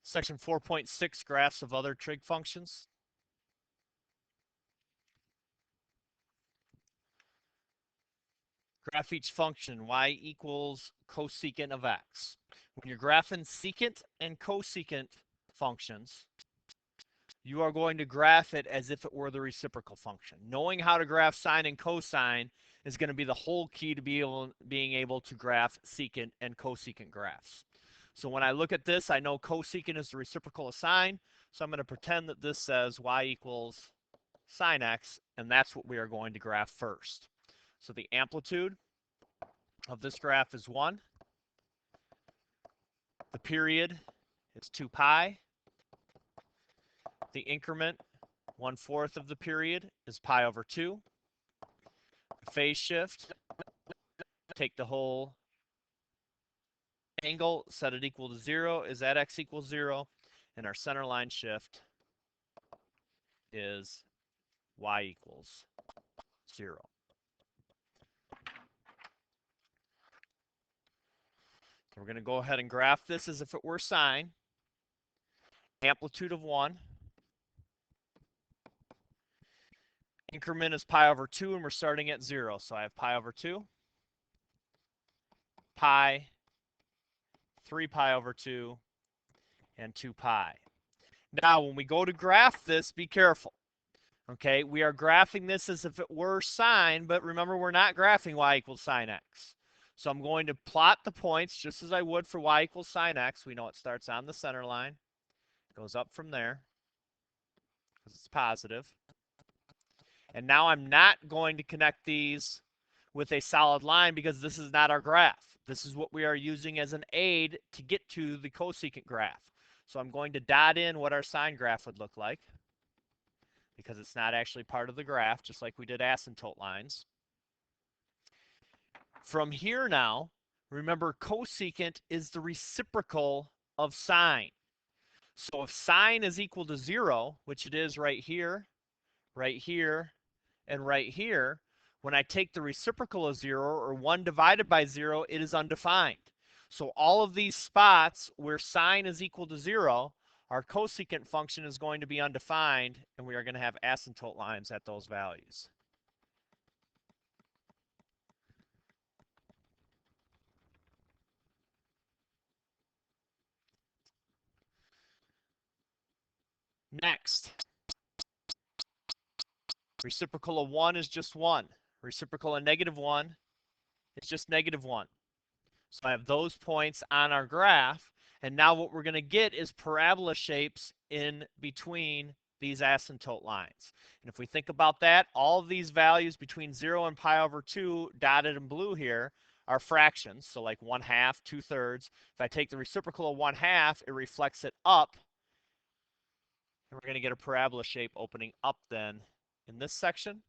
Section 4.6, graphs of other trig functions. Graph each function, y equals cosecant of x. When you're graphing secant and cosecant functions, you are going to graph it as if it were the reciprocal function. Knowing how to graph sine and cosine is going to be the whole key to being able to graph secant and cosecant graphs. So when I look at this, I know cosecant is the reciprocal of sine, so I'm going to pretend that this says y equals sine x, and that's what we are going to graph first. So the amplitude of this graph is 1. The period is 2 pi. The increment, 1/4 of the period, is pi over 2. The phase shift, take the whole angle, set it equal to 0, is at x equals 0. And our center line shift is y equals 0. So we're going to go ahead and graph this as if it were sine. Amplitude of 1. Increment is pi over 2, and we're starting at 0. So I have pi over 2, pi, 3 pi over 2, and 2 pi. Now, when we go to graph this, be careful. Okay, we are graphing this as if it were sine, but remember, we're not graphing y equals sine x. So I'm going to plot the points just as I would for y equals sine x. We know it starts on the center line, goes up from there, because it's positive. And now I'm not going to connect these with a solid line because this is not our graph. This is what we are using as an aid to get to the cosecant graph. So I'm going to dot in what our sine graph would look like, because it's not actually part of the graph, just like we did asymptote lines. From here now, remember, cosecant is the reciprocal of sine. So if sine is equal to 0, which it is right here, and right here, when I take the reciprocal of 0, or 1 divided by 0, it is undefined. So all of these spots where sine is equal to 0, our cosecant function is going to be undefined, and we are going to have asymptote lines at those values. Next, reciprocal of 1 is just 1. Reciprocal of -1 is just -1. So I have those points on our graph, and now what we're going to get is parabola shapes in between these asymptote lines. And if we think about that, all of these values between 0 and pi over 2 dotted in blue here are fractions, so like 1/2, 2/3. If I take the reciprocal of 1/2, it reflects it up, and we're going to get a parabola shape opening up then in this section.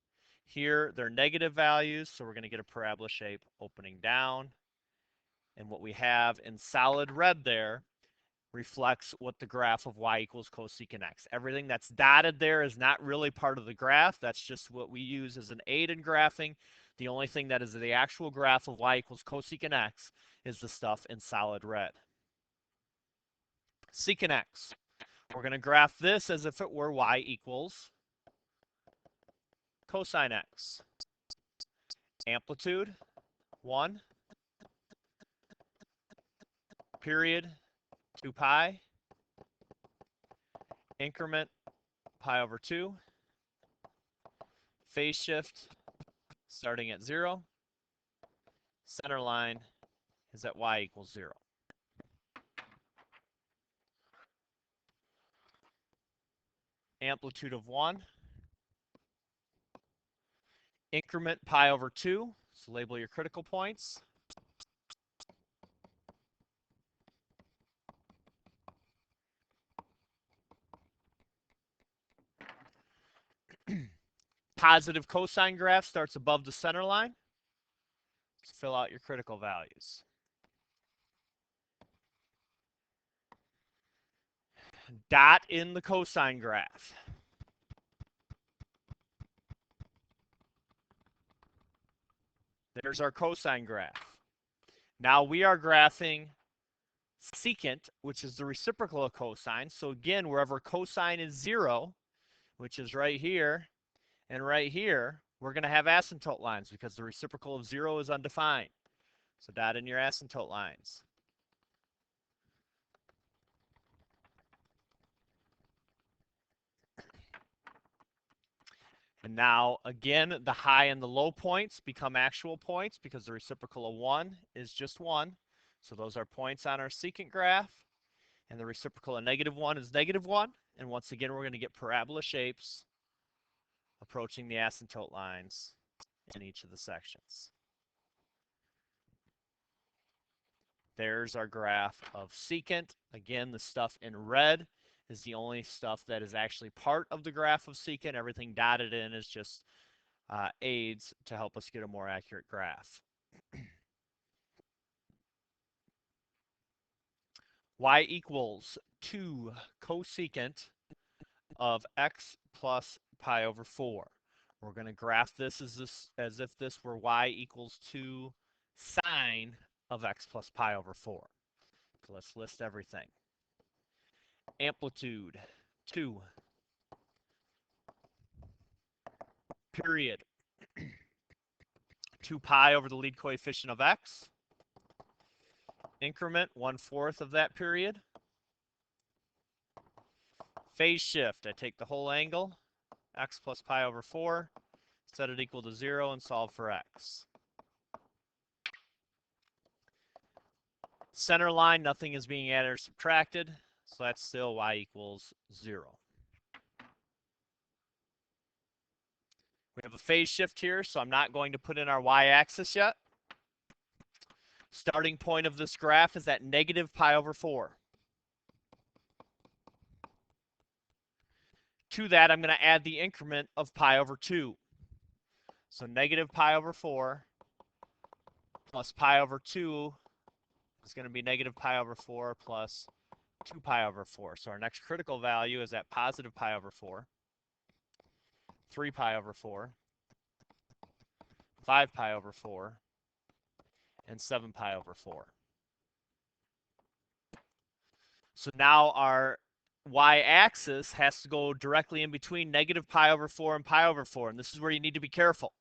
Here, they're negative values, so we're going to get a parabola shape opening down. And what we have in solid red there reflects what the graph of y equals cosecant x. Everything that's dotted there is not really part of the graph. That's just what we use as an aid in graphing. The only thing that is the actual graph of y equals cosecant x is the stuff in solid red. Secant x. We're going to graph this as if it were y equals cosine x. Amplitude, 1. Period, 2 pi. Increment, pi over 2. Phase shift, starting at 0. Center line is at y equals 0. Amplitude of 1. Increment, pi over 2. So label your critical points. Positive cosine graph starts above the center line. Let's fill out your critical values. Dot in the cosine graph. There's our cosine graph. Now we are graphing secant, which is the reciprocal of cosine. So again, wherever cosine is 0, which is right here and right here, we're going to have asymptote lines because the reciprocal of 0 is undefined. So dot in your asymptote lines. And now, again, the high and the low points become actual points because the reciprocal of 1 is just 1. So those are points on our secant graph. And the reciprocal of -1 is -1. And once again, we're going to get parabola shapes approaching the asymptote lines in each of the sections. There's our graph of secant. Again, the stuff in red is the only stuff that is actually part of the graph of secant. Everything dotted in is just aids to help us get a more accurate graph. Y equals 2 cosecant of x plus pi over 4. We're going to graph this as if this were y equals 2 sine of x plus pi over 4. So let's list everything. Amplitude, 2. Period, 2 pi over the lead coefficient of x. Increment, 1/4 of that period. Phase shift, I take the whole angle, x plus pi over 4, set it equal to 0, and solve for x. Center line, nothing is being added or subtracted, so that's still y equals 0. We have a phase shift here, so I'm not going to put in our y-axis yet. Starting point of this graph is at negative pi over 4. To that, I'm going to add the increment of pi over 2. So negative pi over 4 plus pi over 2 is going to be negative pi over 4 plus 2 pi over 4. So our next critical value is at positive pi over 4, 3 pi over 4, 5 pi over 4, and 7 pi over 4. So now our y-axis has to go directly in between negative pi over 4 and pi over 4. And this is where you need to be careful.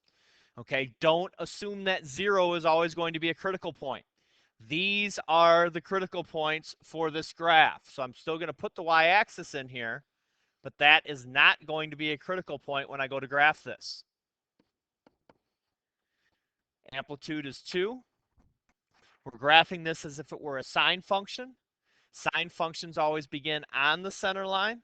Okay, don't assume that 0 is always going to be a critical point. These are the critical points for this graph. So I'm still going to put the y-axis in here, but that is not going to be a critical point when I go to graph this. Amplitude is 2. We're graphing this as if it were a sine function. Sine functions always begin on the center line.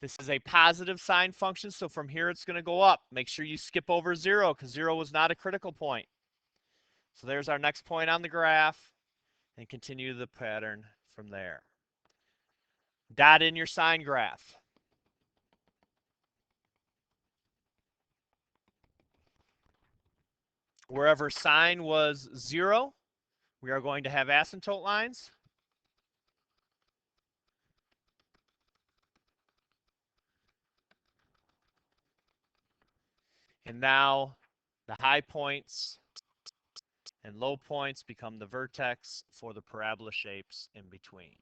This is a positive sine function, so from here it's going to go up. Make sure you skip over 0 because 0 was not a critical point. So there's our next point on the graph, and continue the pattern from there. Dot in your sine graph. Wherever sine was 0, we are going to have asymptote lines. And now the high points and low points become the vertex for the parabola shapes in between.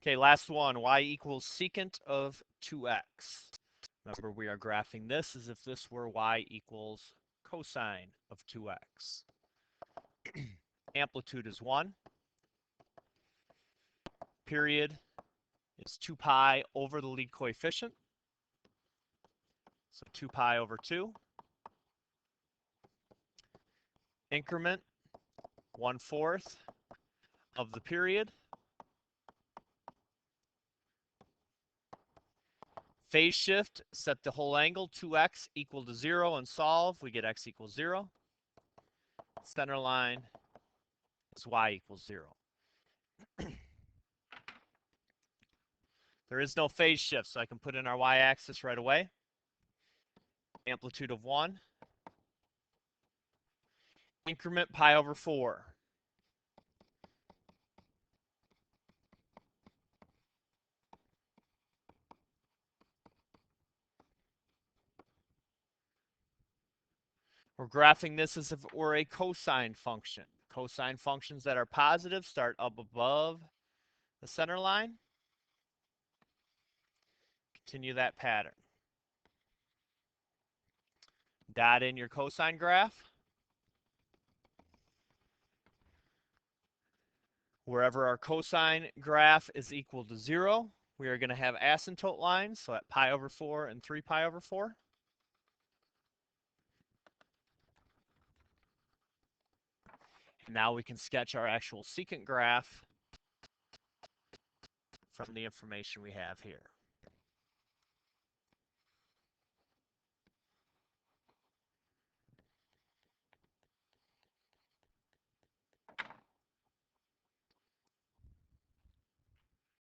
Okay, last one, y equals secant of 2x. Remember, we are graphing this as if this were y equals cosine of 2x. Amplitude is 1. Period is 2 pi over the lead coefficient. So 2 pi over 2. Increment, 1/4 of the period. Phase shift, set the whole angle, 2x equal to 0, and solve. We get x equals 0. Center line is y equals 0. There is no phase shift, so I can put in our y-axis right away. Amplitude of 1. Increment pi over 4. We're graphing this as if it were a cosine function. Cosine functions that are positive start up above the center line. Continue that pattern. Dot in your cosine graph. Wherever our cosine graph is equal to 0, we are going to have asymptote lines, so at pi over 4 and 3 pi over 4. And now we can sketch our actual secant graph from the information we have here.